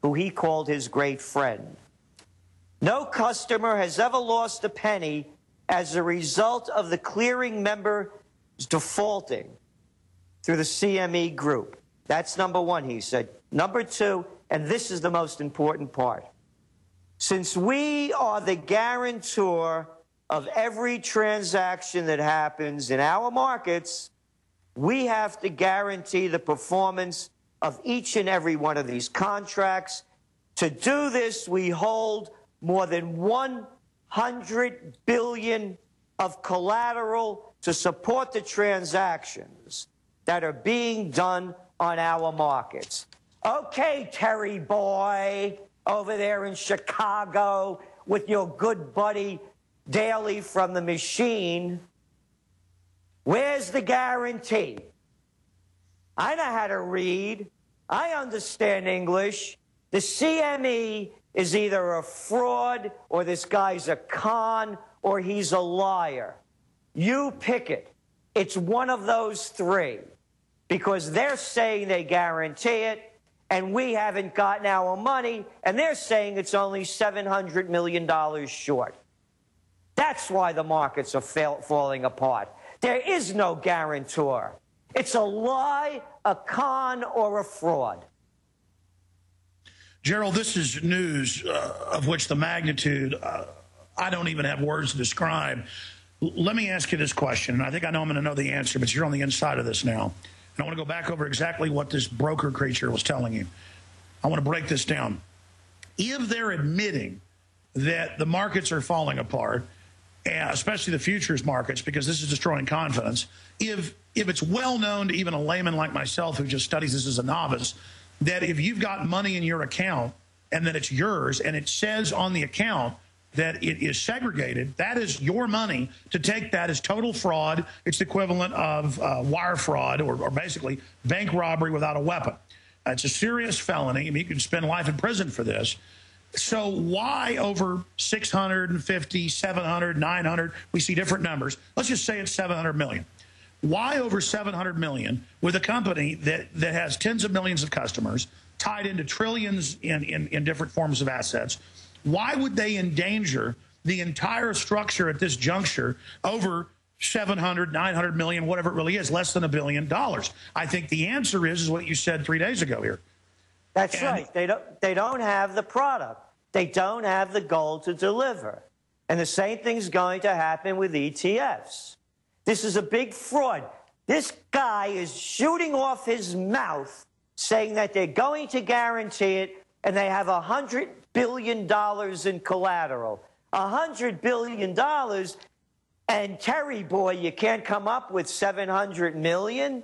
who he called his great friend. No customer has ever lost a penny as a result of the clearing member defaulting through the CME group. That's number one, he said. Number two, and this is the most important part, since we are the guarantor of every transaction that happens in our markets, we have to guarantee the performance of each and every one of these contracts. To do this, we hold more than $100 billion of collateral to support the transactions that are being done on our markets. Okay, Terry boy, over there in Chicago with your good buddy Daly from the machine, where's the guarantee? I know how to read. I understand English. The CME is either a fraud, or this guy's a con, or he's a liar. You pick it. It's one of those three, because they're saying they guarantee it, and we haven't gotten our money, and they're saying it's only $700 million short. That's why the markets are falling apart. There is no guarantor. It's a lie, a con, or a fraud. Gerald, this is news of which the magnitude, I don't even have words to describe. Let me ask you this question, and I think I know I'm going to know the answer, but you're on the inside of this now. And I want to go back over exactly what this broker creature was telling you. I want to break this down. If they're admitting that the markets are falling apart, and especially the futures markets, because this is destroying confidence, if it's well known to even a layman like myself who just studies this as a novice, that if you've got money in your account and that it's yours and it says on the account that it is segregated, that is your money. To take that as total fraud, it's the equivalent of wire fraud or basically bank robbery without a weapon. It's a serious felony. I mean, you can spend life in prison for this. So why over 650, 700, 900, we see different numbers. Let's just say it's 700 million. Why over 700 million with a company that has tens of millions of customers, tied into trillions in different forms of assets? Why would they endanger the entire structure at this juncture over 700, 900 million, whatever it really is, less than $1 billion? I think the answer is what you said 3 days ago here. That's right. They don't have the product. They don't have the gold to deliver. And the same thing's going to happen with ETFs. This is a big fraud. This guy is shooting off his mouth saying that they're going to guarantee it, and they have $100 billion in collateral. $100 billion, and Terry boy, you can't come up with 700 million?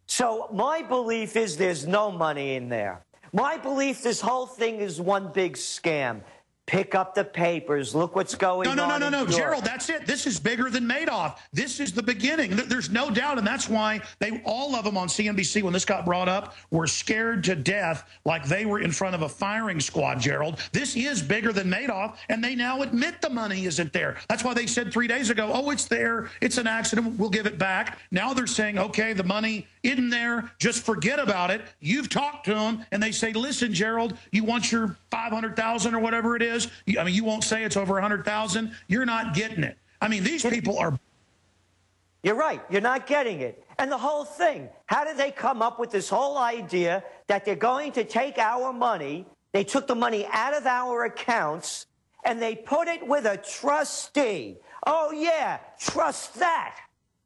So my belief is there's no money in there. My belief, this whole thing is one big scam. Pick up the papers. Look what's going on. No, Gerald, that's it. This is bigger than Madoff. This is the beginning. There's no doubt, and that's why all of them on CNBC, when this got brought up, were scared to death like they were in front of a firing squad, Gerald. This is bigger than Madoff, and they now admit the money isn't there. That's why they said 3 days ago, oh, it's there. It's an accident. We'll give it back. Now they're saying, okay, the money isn't there. Just forget about it. You've talked to them, and they say, listen, Gerald, you want your 500,000 or whatever it is? I mean, you won't say it's over 100,000. You're not getting it. I mean, these people are. You're right. You're not getting it. And the whole thing, how did they come up with this whole idea that they're going to take our money? They took the money out of our accounts and they put it with a trustee. Oh, yeah, trust that.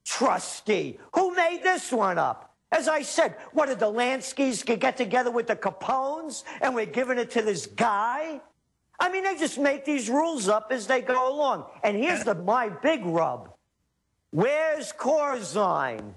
Trustee. Who made this one up? As I said, what did the Lanskys get together with the Capones and we're giving it to this guy? I mean, they just make these rules up as they go along. And here's my big rub. Where's Corzine?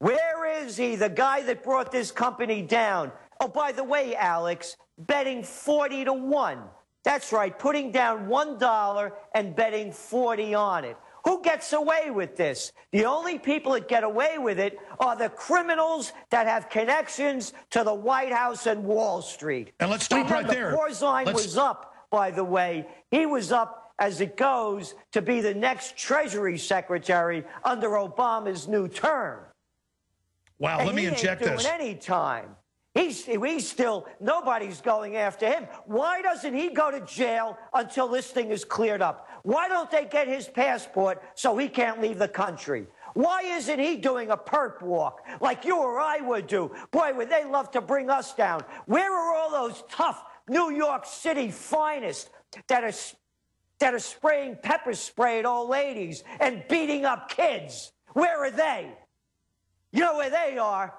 Where is he, the guy that brought this company down? Oh, by the way, Alex, betting 40 to 1. That's right, putting down $1 and betting 40 on it. Who gets away with this? The only people that get away with it are the criminals that have connections to the White House and Wall Street. And let's stop right there. Corzine was up, by the way. He was up, as it goes, to be the next Treasury Secretary under Obama's new term. Wow, let me inject this. Any time. He's still, nobody's going after him. Why doesn't he go to jail until this thing is cleared up? Why don't they get his passport so he can't leave the country? Why isn't he doing a perp walk like you or I would do? Boy, would they love to bring us down. Where are all those tough New York City finest that are spraying pepper spray at old ladies and beating up kids? Where are they? You know where they are?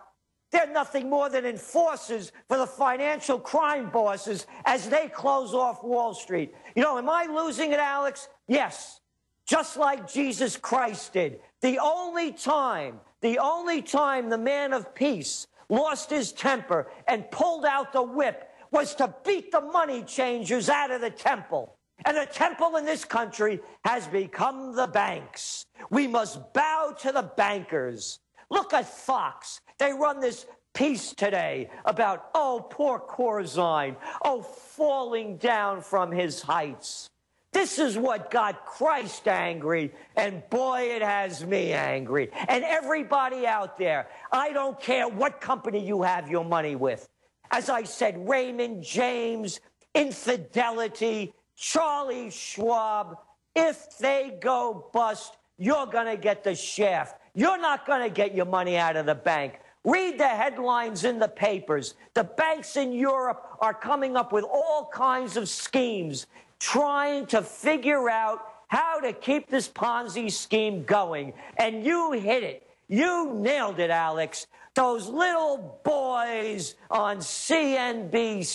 They're nothing more than enforcers for the financial crime bosses as they close off Wall Street. You know, am I losing it, Alex? Yes. Just like Jesus Christ did. The only time the man of peace lost his temper and pulled out the whip was to beat the money changers out of the temple. And the temple in this country has become the banks. We must bow to the bankers. Look at Fox. They run this piece today about, oh, poor Corzine, oh, falling down from his heights. This is what got Christ angry, and boy, it has me angry. And everybody out there, I don't care what company you have your money with. As I said, Raymond James, Infidelity, Charlie Schwab, if they go bust, you're going to get the shaft. You're not going to get your money out of the bank. Read the headlines in the papers. The banks in Europe are coming up with all kinds of schemes, trying to figure out how to keep this Ponzi scheme going. And you hit it. You nailed it, Alex. Those little boys on CNBC,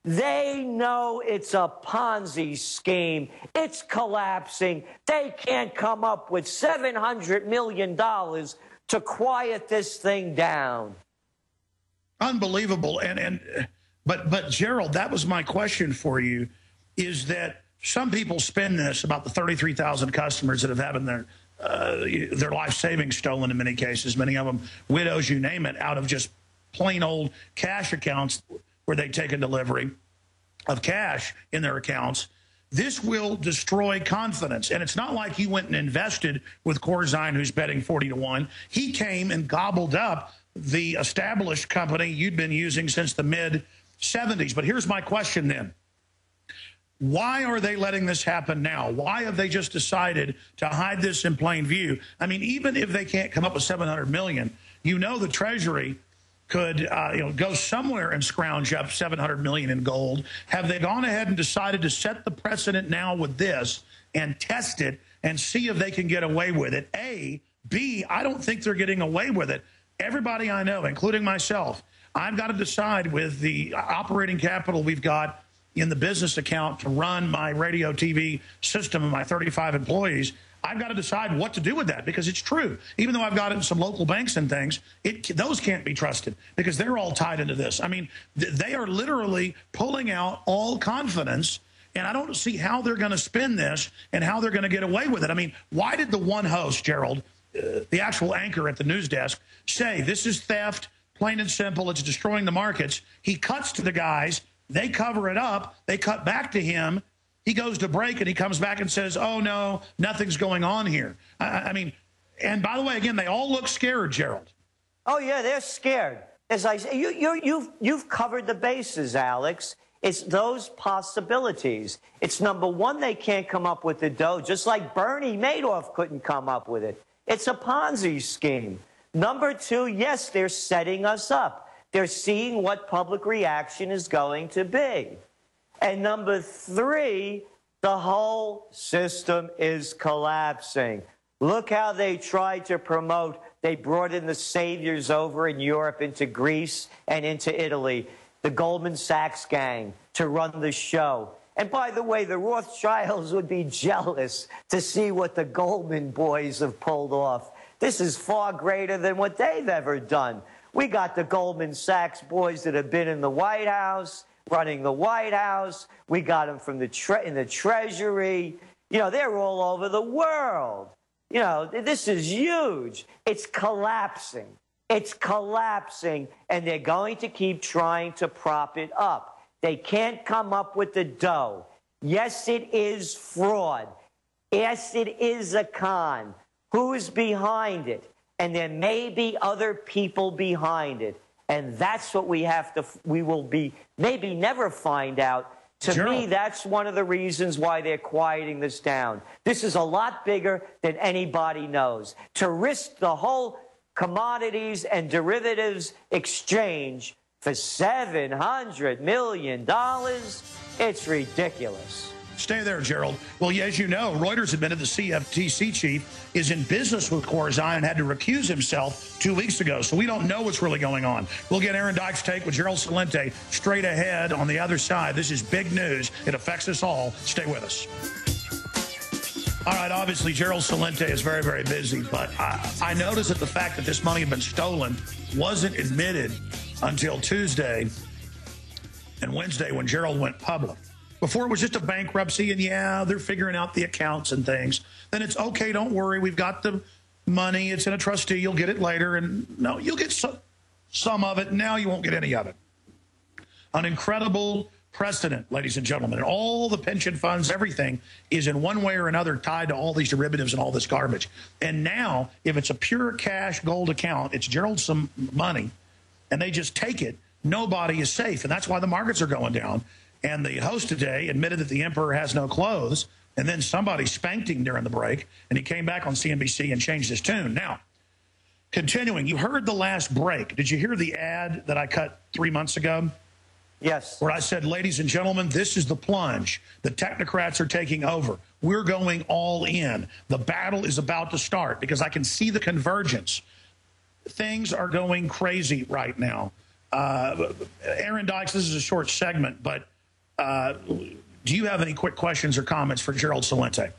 they know it's a Ponzi scheme. It's collapsing. They can't come up with $700 million to quiet this thing down. Unbelievable. But Gerald, that was my question for you, is that some people spin this about the 33,000 customers that have had their life savings stolen in many cases, many of them widows, you name it, out of just plain old cash accounts where they take a delivery of cash in their accounts. This will destroy confidence. And it's not like you went and invested with Corzine, who's betting 40-1. He came and gobbled up the established company you'd been using since the mid-'70s. But here's my question then. Why are they letting this happen now? Why have they just decided to hide this in plain view? I mean, even if they can't come up with $700 million, you know the Treasury could go somewhere and scrounge up $700 million in gold. Have they gone ahead and decided to set the precedent now with this and test it and see if they can get away with it? A. B, I don't think they're getting away with it. Everybody I know, including myself, I've got to decide with the operating capital we've got in the business account to run my radio TV system and my 35 employees, I've got to decide what to do with that, because it's true. Even though I've got it in some local banks and things, those can't be trusted because they're all tied into this. I mean, they are literally pulling out all confidence, and I don't see how they're going to spin this and how they're going to get away with it. I mean, why did the one host, Gerald, the actual anchor at the news desk, say this is theft, plain and simple, it's destroying the markets? He cuts to the guys. They cover it up. They cut back to him. He goes to break, and he comes back and says, oh, no, nothing's going on here. I mean, and by the way, again, they all look scared, Gerald. Oh, yeah, they're scared. As I say, you've covered the bases, Alex. It's those possibilities. It's number one, they can't come up with the dough, just like Bernie Madoff couldn't come up with it. It's a Ponzi scheme. Number two, yes, they're setting us up. They're seeing what public reaction is going to be. And number three, the whole system is collapsing. Look how they tried to promote. They brought in the saviors over in Europe into Greece and into Italy, the Goldman Sachs gang, to run the show. And by the way, the Rothschilds would be jealous to see what the Goldman boys have pulled off. This is far greater than what they've ever done. We got the Goldman Sachs boys that have been in the White House, running the White House. We got them from in the Treasury. You know, they're all over the world. You know, this is huge. It's collapsing. It's collapsing, and they're going to keep trying to prop it up. They can't come up with the dough. Yes, it is fraud. Yes, it is a con. Who's behind it? And there may be other people behind it. And that's what we will be maybe never find out. To me, that's one of the reasons why they're quieting this down. This is a lot bigger than anybody knows. To risk the whole commodities and derivatives exchange for $700 million, it's ridiculous. Stay there, Gerald. Well, as you know, Reuters admitted the CFTC chief is in business with Corzine and had to recuse himself 2 weeks ago. So we don't know what's really going on. We'll get Aaron Dykes' take with Gerald Celente straight ahead on the other side. This is big news. It affects us all. Stay with us. All right, obviously, Gerald Celente is very, very busy, but I noticed that the fact that this money had been stolen wasn't admitted until Tuesday and Wednesday when Gerald went public. Before it was just a bankruptcy, and yeah, they're figuring out the accounts and things. Then it's okay, don't worry, we've got the money, it's in a trustee, you'll get it later. And no, you'll get some of it, now you won't get any of it. An incredible precedent, ladies and gentlemen. And all the pension funds, everything is in one way or another tied to all these derivatives and all this garbage. And now, if it's a pure cash gold account, it's Gerald's some money, and they just take it, nobody is safe. And that's why the markets are going down. And the host today admitted that the emperor has no clothes, and then somebody spanked him during the break, and he came back on CNBC and changed his tune. Now, continuing, you heard the last break. Did you hear the ad that I cut 3 months ago? Yes. Where I said, ladies and gentlemen, this is the plunge. The technocrats are taking over. We're going all in. The battle is about to start because I can see the convergence. Things are going crazy right now. Aaron Dykes, this is a short segment, but do you have any quick questions or comments for Gerald Celente?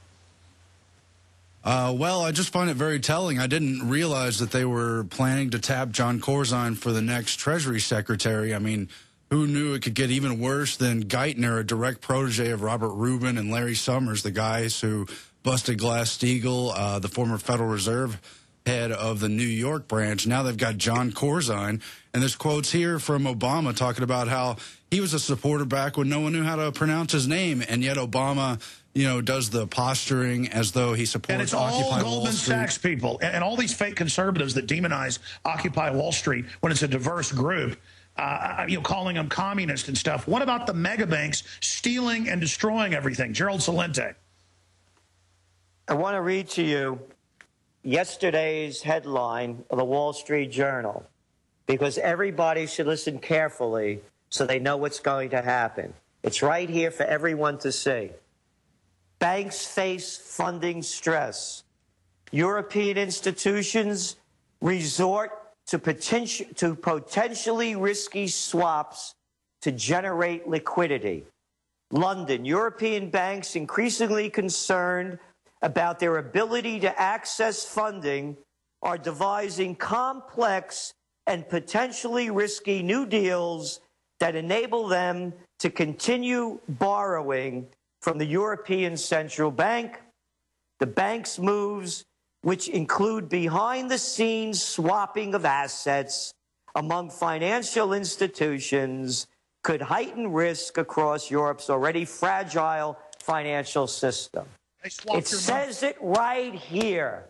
Well, I just find it very telling. I didn't realize that they were planning to tap John Corzine for the next Treasury Secretary. I mean, who knew it could get even worse than Geithner, a direct protege of Robert Rubin and Larry Summers, the guys who busted Glass-Steagall, the former Federal Reserve head of the New York branch. Now they've got John Corzine. And there's quotes here from Obama talking about how he was a supporter back when no one knew how to pronounce his name. And yet Obama, you know, does the posturing as though he supports and it's Occupy all Goldman Sachs people and all these fake conservatives that demonize Occupy Wall Street when it's a diverse group, you know, calling them communist and stuff. What about the mega banks stealing and destroying everything? Gerald Celente. I want to read to you yesterday's headline of the Wall Street Journal, because everybody should listen carefully so they know what's going to happen. It's right here for everyone to see. Banks face funding stress. European institutions resort to potentially risky swaps to generate liquidity. London, European banks increasingly concerned about their ability to access funding are devising complex and potentially risky new deals that enable them to continue borrowing from the European Central Bank. The bank's moves, which include behind-the-scenes swapping of assets among financial institutions, could heighten risk across Europe's already fragile financial system. It says it right here.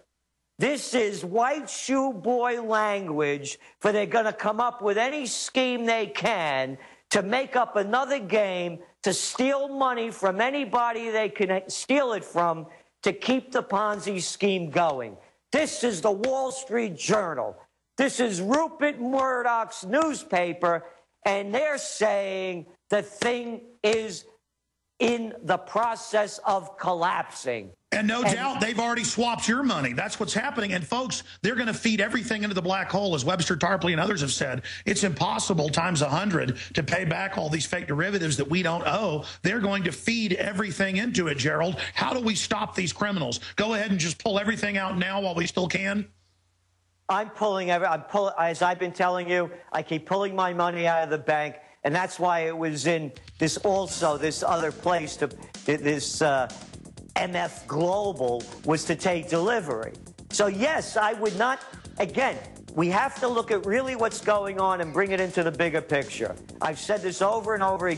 This is white shoe boy language, for they're going to come up with any scheme they can to make up another game to steal money from anybody they can steal it from to keep the Ponzi scheme going. This is the Wall Street Journal. This is Rupert Murdoch's newspaper, and they're saying the thing is in the process of collapsing. And no doubt they've already swapped your money. That's what's happening. And folks, they're going to feed everything into the black hole. As Webster Tarpley and others have said, it's impossible times 100 to pay back all these fake derivatives that we don't owe. They're going to feed everything into it, Gerald. How do we stop these criminals? Go ahead and just pull everything out now while we still can? I'm pulling, as I've been telling you, I keep pulling my money out of the bank. And that's why it was in this other place, this MF Global, was to take delivery. So, yes, I would not, again, we have to look at really what's going on and bring it into the bigger picture. I've said this over and over again.